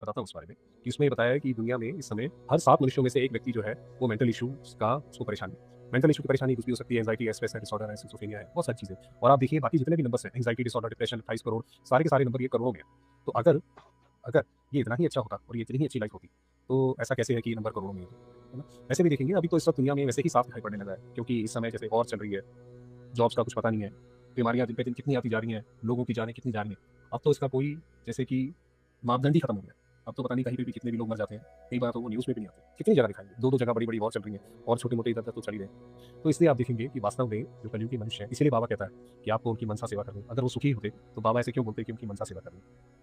बताता हूँ उस बारे में कि उसमें ये बताया है कि दुनिया में इस समय हर 7 मनुष्यों में से एक व्यक्ति जो है वो मेंटल इश्यूज़ का उसको परेशानी है। मेंटल इश्यू की परेशानी कुछ भी हो सकती है, एंग्जायटी है, स्ट्रेस है, डिसऑर्डर है, सिज़ोफ्रेनिया है, बहुत सारी चीज़ें। और आप देखिए बाकी जितने भी नंबर्स हैं, एंग्जायटी डिसऑर्डर, डिप्रेशन, 28 करोड़, सारे के सारे नंबर ये करोड़ों में हैं। तो अगर अगर ये इतना ही अच्छा होता और ये इतनी ही अच्छी लाइफ़ होती, तो ऐसा कैसे है कि ये नंबर करोड़ों में है ना? वैसे भी देखेंगे अभी तो इस वक़्त दुनिया में वैसे ही साफ दिखाई पड़ने लगा है, क्योंकि इस समय जैसे वॉर चल रही है, जॉब्स का कुछ पता नहीं है, बीमारियाँ दिन पे दिन कितनी आती जा रही हैं, लोगों की जानें कितनी जा रही हैं। अब तो इसका कोई जैसे कि मापदंड ही खत्म हो गया। अब तो पता नहीं कहीं पे भी कितने भी लोग मर जाते हैं। कई बार तो वो न्यूज़ में भी नहीं आते। कितनी जगह दिखाएँगे, 2-2 जगह बड़ी-बड़ी वॉर चल रही हैं और छोटे-मोटे इधर-उधर तो चल ही रहे हैं। तो इसलिए आप देखेंगे कि वास्तव में जो कलयुगी मनुष्य है, इसीलिए बाबा कहता है कि आपको उनकी मनसा सेवा करनी है। अगर वो सुखी होते, तो बाबा ऐसे क्यों बोलते कि उनकी मनसा सेवा करनी है?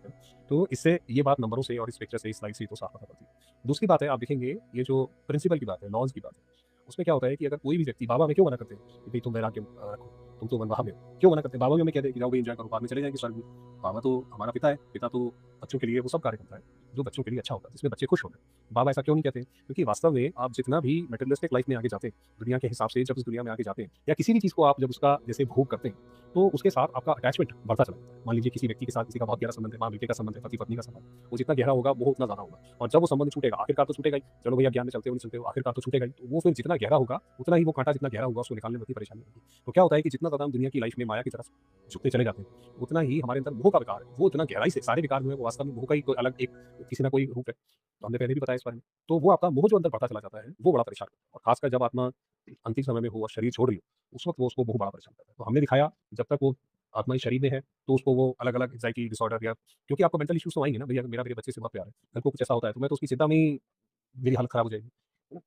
तो इससे ये बात नंबरों से और इस पिक्चर से, इस स्लाइड से तो साफ पता पड़ती है। दूसरी बात है, आप देखेंगे ये जो प्रिंसिपल की बात है, लॉज़ की बात है, उसमें क्या होता है कि अगर कोई भी व्यक्ति बाबा हमें क्यों मना करते हैं कि भई तुम वैराग्य रखो, तुम तो वनवाह में हो। क्यों मना करते हैं? बाबा भी हमें कहते हैं कि जाओ भई एन्जॉय करो, बाद में चले जाएँगे स्वर्ग में। बाबा तो हमारा पिता है, पिता तो बच्चों के लिए वो सब कार्य करता है, जो बच्चों के लिए अच्छा होता है, जिसमें बच्चे खुश होते हैं। बाबा ऐसा क्यों नहीं कहते? क्योंकि वास्तव में आप जितना भी मटेरियलिस्टिक लाइफ़ में आगे जाते हैं, दुनिया के हिसाब से जब इस दुनिया में आगे जाते हैं या किसी भी चीज़ को आप जब उसका जैसे भोग करते हैं, तो उसके साथ आपका अटैचमेंट बढ़ता चला जाता है। मान लीजिए किसी व्यक्ति के साथ किसी का बहुत गहरा संबंध है, माँ-बेटे का संबंध है, पति-पत्नी का संबंध है, वो जितना गहरा होगा, मोह उतना ज़्यादा होगा और जब वो संबंध छूटेगा, आखिरकार तो छूटेगा ही। चलो भैया ज्ञान में चलते हो, नहीं चलते हो, आखिरकार तो छूटेगा ही। तो वो फिर जितना गहरा होगा, उतना ही वो काँटा जितना गहरा होगा, उसको निकालने में उतनी परेशानी होगी। तो क्या होता है कि जितना ज़्यादा हम दुनिया की लाइफ़ में माया की तरफ झुकते चले जाते हैं, उतना ही हमारे अंदर मोह का विकार है, वो इतना गहराई से सारे विकार जो है वो वास्तव में मोह का ही कोई अलग एक किसी न कोई रूप है। तो हमने पहले भी बताया इस बारे में। तो वो आपका मोह जो अंदर बढ़ता चला जाता है, वो बड़ा परेशान करता है और ख़ासकर जब आत्मा अंतिम समय में हो और शरीर छोड़ रही हो, उस वक़्त वो उसको बहुत बड़ा परेशान करता है। तो हमने दिखाया जब तक वो आत्मा इस शरीर में है, तो उसको वो अलग-अलग एंग्ज़ायटी डिसऑर्डर या क्योंकि आपको मेंटल इश्यूज़ तो आएँगे ना, भैया मेरा मेरे बच्चे से बहुत प्यार है, कल को कुछ ऐसा होता है तो मैं तो उसकी चिंता में ही मेरी हालत ख़राब हो जाएगी। है ना?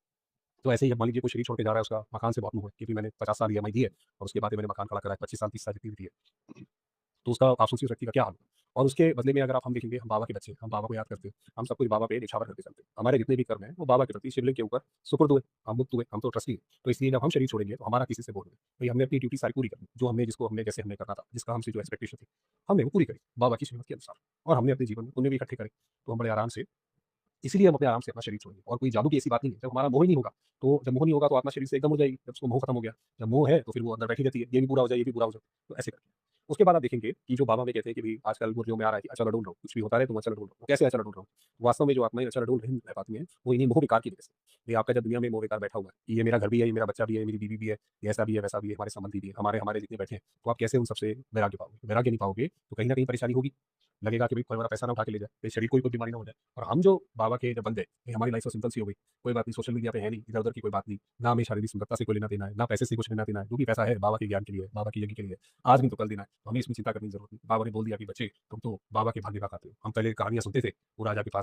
तो ऐसे ही अब मान लीजिए कोई शरीर छोड़ के जा रहा है, उसका मकान से बहुत मोह है क्योंकि मैंने 50 साल ईएमआई दी है और उसके बाद ये मैंने मकान खड़ा करा है, 25 साल 30 साल जितनी भी दी है। तो उसका आप सोचिए उस व्यक्ति का क्या हाल होगा। और उसके बदले में अगर आप हम देखेंगे हम बाबा के बच्चे हैं, हम बाबा को याद करते हैं, हम सब कुछ बाबा पे निछावर करके चलते हैं। हमारे जितने भी कर्म हैं वो बाबा के प्रति शिवलिंग के ऊपर सुपुर्द हुए, हम मुक्त हुए, हम तो ट्रस्टी हैं। तो इसलिए जब हम शरीर छोड़ेंगे तो हमारा किसी से बोल नहीं। भई हमने अपनी ड्यूटी सारी पूरी कर ली, जो हमने जिसको हमने जैसे हमने करना था, जिसका हमसे जो एक्सपेक्टेशन थी, हमने वो पूरी करी, बाबा की श्रीमत के अनुसार और हमने अपने जीवन में पुण्य भी इकट्ठे करे। तो हम बड़े आराम से इसीलिए हम अपने आराम से अपना शरीर छोड़ेंगे और कोई जादू की ऐसी बात नहीं है। जब हमारा मोह ही नहीं होगा, तो जब मोह नहीं होगा तो आत्मा शरीर से एकदम उड़ जाएगी, जब उसको मोह खत्म हो गया। जब मोह है तो फिर वो अंदर बैठी रहती है, ये भी पूरा हो जाए, ये भी पूरा हो जाए, तो ऐसे करके। उसके बाद आप देखेंगे कि जो बाबा हमें कहते हैं कि भई आजकल मुर्गियों में आ रहा है कि अचल अडोल रहो, कुछ भी होता रहे तुम अचल अडोल रहो। वो कैसे अचल अडोल रहो? वास्तव में जो आत्माएँ अचल अडोल नहीं रह पाती हैं, वो इन्हीं मोह विकार की वजह से। ये आपका जब दुनिया में मोह विकार बैठा हुआ है कि ये मेरा घर भी है, ये मेरा बच्चा भी है, मेरी बीवी भी है, ये ऐसा भी है, वैसा भी है, हमारे संबंधी भी है, हमारे हमारे जितने बैठे हैं, तो आप कैसे उन सबसे वैराग्य पाओगे? वैराग्य नहीं पाओगे, तो कहीं न कहीं परेशानी होगी। लगेगा कि भई कोई हमारा पैसा ना उठा के ले जाए, मेरे शरीर को ही कोई बीमारी ना हो जाए। और हम जो बाबा के जब बन गए, भई हमारी लाइफ़ तो सिंपल सी हो गई, कोई बात नहीं सोशल मीडिया पे है नहीं, इधर-उधर की कोई बात नहीं, ना हमें शारीरिक सुंदरता से कोई लेना-देना है, ना पैसे से कुछ लेना-देना है, जो भी पैसा है बाबा के ज्ञान के लिए है, बाबा के यज्ञ के लिए है, आज नहीं तो कल देना है, तो हमें इसमें चिंता करने की ज़रूरत नहीं। बाबा ने बोल दिया कि बच्चे तुम तो बाबा के भाग्य का खाते हो। हम पहले कहानियाँ सुनते थे, वो राजा के पास